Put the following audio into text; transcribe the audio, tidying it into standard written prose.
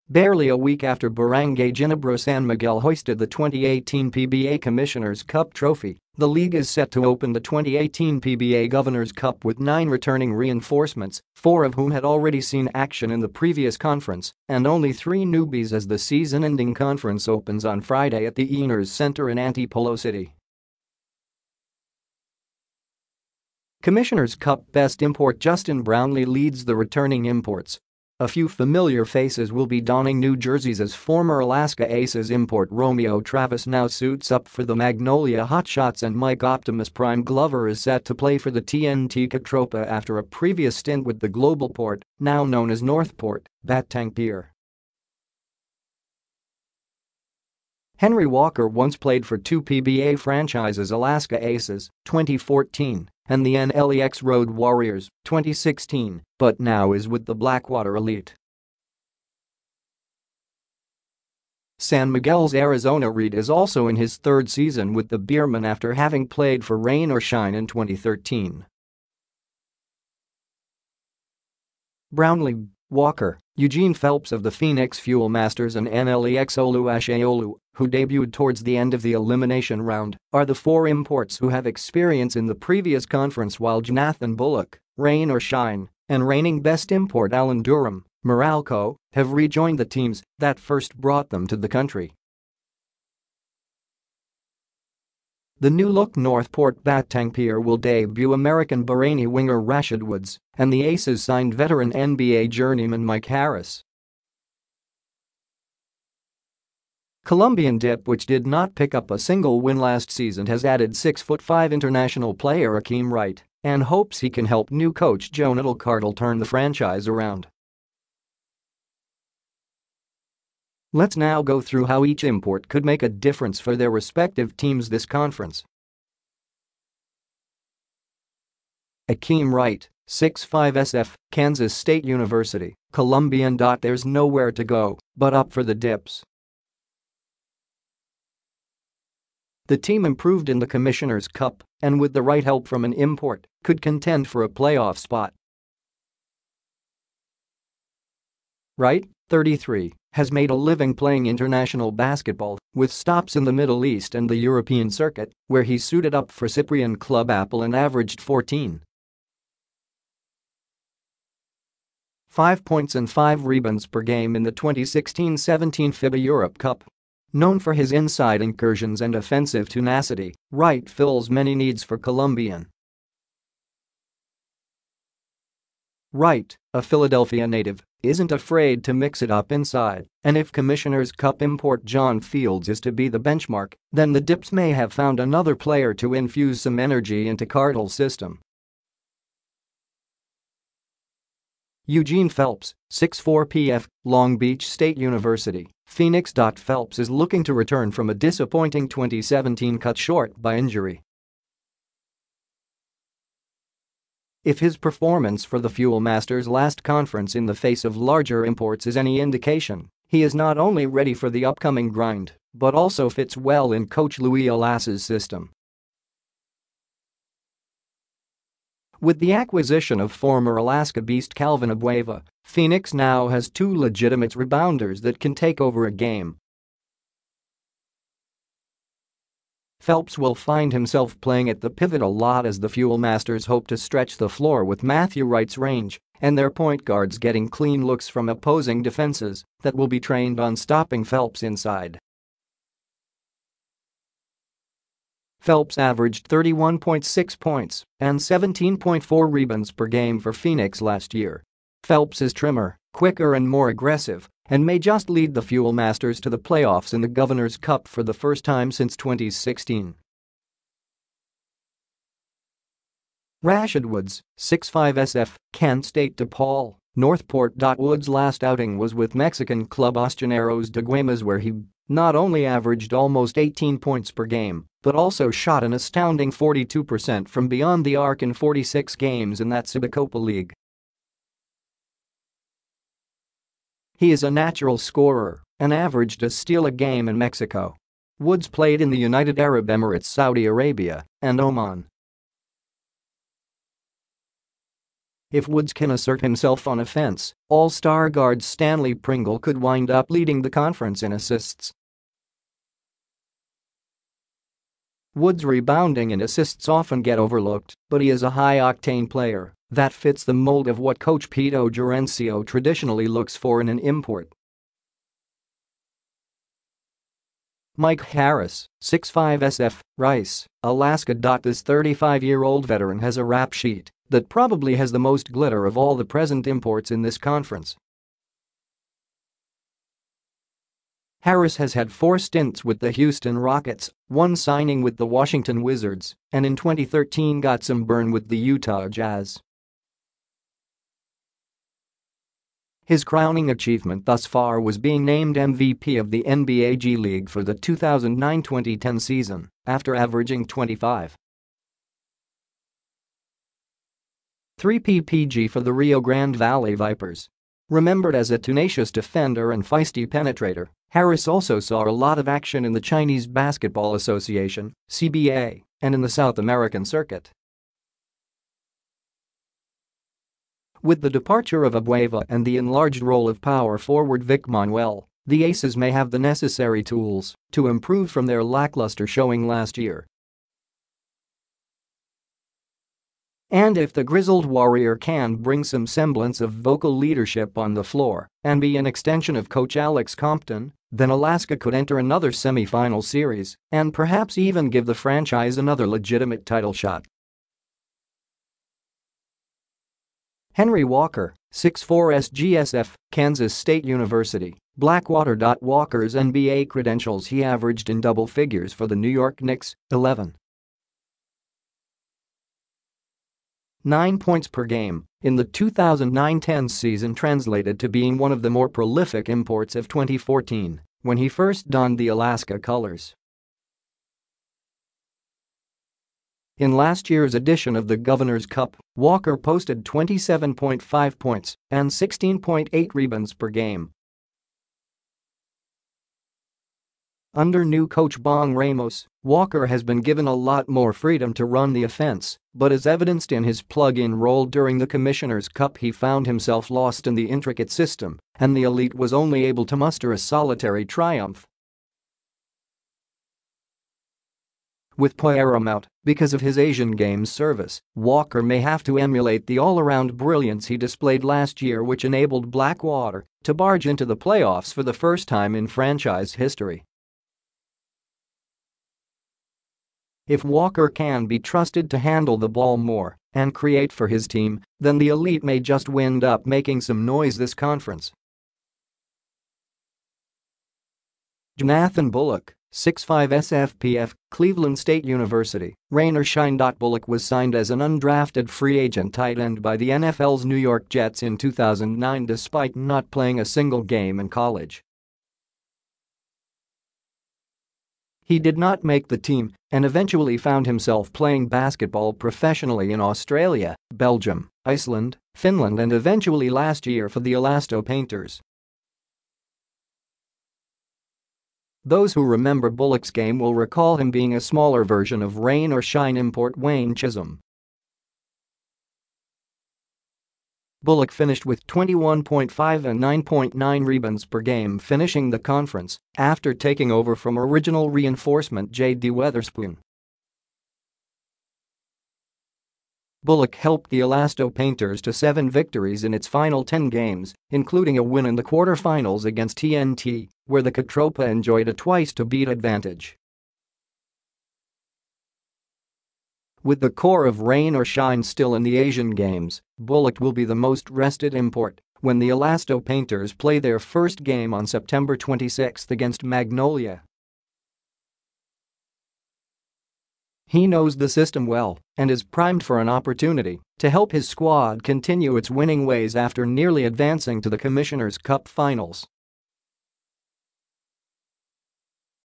Barely a week after Barangay Ginebra San Miguel hoisted the 2018 PBA Commissioners Cup trophy, the league is set to open the 2018 PBA Governors Cup with 9 returning reinforcements, 4 of whom had already seen action in the previous conference, and only 3 newbies as the season-ending conference opens on Friday at the Earners Center in Antipolo City. Commissioners Cup best import Justin Brownlee leads the returning imports. A few familiar faces will be donning new jerseys as former Alaska Aces import Romeo Travis now suits up for the Magnolia Hotshots, and Mike Optimus Prime Glover is set to play for the TNT Catropa after a previous stint with the Global Port, now known as Northport, Batang Pier. Henry Walker once played for 2 PBA franchises, Alaska Aces, 2014, and the NLEX Road Warriors, 2016, but now is with the Blackwater Elite. San Miguel's Arizona Reed is also in his 3rd season with the Beermen after having played for Rain or Shine in 2013. Brownlee, Walker, Eugene Phelps of the Phoenix Fuel Masters and NLEX Oluwaseolu, who debuted towards the end of the elimination round, are the 4 imports who have experience in the previous conference, while Jonathan Bullock, Rain or Shine, and reigning best import Alan Durham, Meralco, have rejoined the teams that first brought them to the country. The new-look Northport Batang Pier will debut American Bahraini winger Rashid Woods, and the Aces signed veteran NBA journeyman Mike Harris. Colombian Dip, which did not pick up a single win last season, has added 6'5" international player Akeem Wright and hopes he can help new coach Jonathan Cardle turn the franchise around. Let's now go through how each import could make a difference for their respective teams this conference. Akeem Wright, 6'5" SF, Kansas State University, Colombian. There's nowhere to go but up for the Dips. The team improved in the Commissioners' Cup and, with the right help from an import, could contend for a playoff spot. Wright, 33, has made a living playing international basketball, with stops in the Middle East and the European circuit, where he suited up for Cyprian Club Apple and averaged 14.5 points and 5 rebounds per game in the 2016-17 FIBA Europe Cup. Known for his inside incursions and offensive tenacity, Wright fills many needs for Colombian. Wright, a Philadelphia native, isn't afraid to mix it up inside, and if Commissioners' Cup import John Fields is to be the benchmark, then the Dips may have found another player to infuse some energy into Cardle's system. Eugene Phelps, 6'4" PF, Long Beach State University, Phoenix. Phelps is looking to return from a disappointing 2017 cut short by injury. If his performance for the Fuel Masters last conference in the face of larger imports is any indication, he is not only ready for the upcoming grind, but also fits well in Coach Louis Alas's system. With the acquisition of former Alaska Beast Calvin Abueva, Phoenix now has 2 legitimate rebounders that can take over a game. Phelps will find himself playing at the pivot a lot as the Fuel Masters hope to stretch the floor with Matthew Wright's range and their point guards getting clean looks from opposing defenses that will be trained on stopping Phelps inside. Phelps averaged 31.6 points and 17.4 rebounds per game for Phoenix last year. Phelps is trimmer, quicker and more aggressive, and may just lead the Fuel Masters to the playoffs in the Governors' Cup for the first time since 2016. Rashid Woods, 6'5" SF, Kent State DePaul, Northport. Woods' last outing was with Mexican club Ostoneros de Guaymas, where he not only averaged almost 18 points per game, but also shot an astounding 42% from beyond the arc in 46 games in that Cibacopa League. He is a natural scorer and averaged a steal a game in Mexico. Woods played in the United Arab Emirates, Saudi Arabia, and Oman. If Woods can assert himself on offense, All-Star guard Stanley Pringle could wind up leading the conference in assists. Woods' rebounding and assists often get overlooked, but he is a high-octane player that fits the mold of what coach Pete Gerencio traditionally looks for in an import. Mike Harris, 6'5" SF, Rice, Alaska. This 35-year-old veteran has a rap sheet that probably has the most glitter of all the present imports in this conference. Harris has had 4 stints with the Houston Rockets, 1 signing with the Washington Wizards, and in 2013 got some burn with the Utah Jazz. His crowning achievement thus far was being named MVP of the NBA G League for the 2009-2010 season, after averaging 25. 3 PPG for the Rio Grande Valley Vipers. Remembered as a tenacious defender and feisty penetrator, Harris also saw a lot of action in the Chinese Basketball Association, CBA, and in the South American circuit. With the departure of Abueva and the enlarged role of power forward Vic Manuel, the Aces may have the necessary tools to improve from their lackluster showing last year. And if the grizzled warrior can bring some semblance of vocal leadership on the floor and be an extension of coach Alex Compton, then Alaska could enter another semi-final series and perhaps even give the franchise another legitimate title shot. Henry Walker, 6'4" SGSF, Kansas State University, Blackwater. Walker's NBA credentials: he averaged in double figures for the New York Knicks, 11.9 points per game in the 2009-10 season, translated to being one of the more prolific imports of 2014 when he first donned the Alaska colors. In last year's edition of the Governors Cup, Walker posted 27.5 points and 16.8 rebounds per game. Under new coach Bong Ramos, Walker has been given a lot more freedom to run the offense, but as evidenced in his plug-in role during the Commissioner's Cup, he found himself lost in the intricate system, and the elite was only able to muster a solitary triumph. With Poirier out because of his Asian Games service, Walker may have to emulate the all-around brilliance he displayed last year, which enabled Blackwater to barge into the playoffs for the first time in franchise history. If Walker can be trusted to handle the ball more and create for his team, then the elite may just wind up making some noise this conference. Jonathan Bullock, 6'5" SFPF, Cleveland State University, rain or shine. Bullock was signed as an undrafted free agent tight end by the NFL's New York Jets in 2009 despite not playing a single game in college. He did not make the team and eventually found himself playing basketball professionally in Australia, Belgium, Iceland, Finland, and eventually last year for the Alaska Painters. Those who remember Bullock's game will recall him being a smaller version of rain or shine import Wayne Chisholm. Bullock finished with 21.5 and 9.9 rebounds per game, finishing the conference after taking over from original reinforcement J.D. Weatherspoon. Bullock helped the Alaska Painters to 7 victories in its final 10 games, including a win in the quarterfinals against TNT, where the Catropa enjoyed a twice-to-beat advantage. With the core of rain or shine still in the Asian Games, Bullock will be the most rested import when the Alaska Painters play their first game on September 26 against Magnolia. He knows the system well and is primed for an opportunity to help his squad continue its winning ways after nearly advancing to the Commissioner's Cup Finals.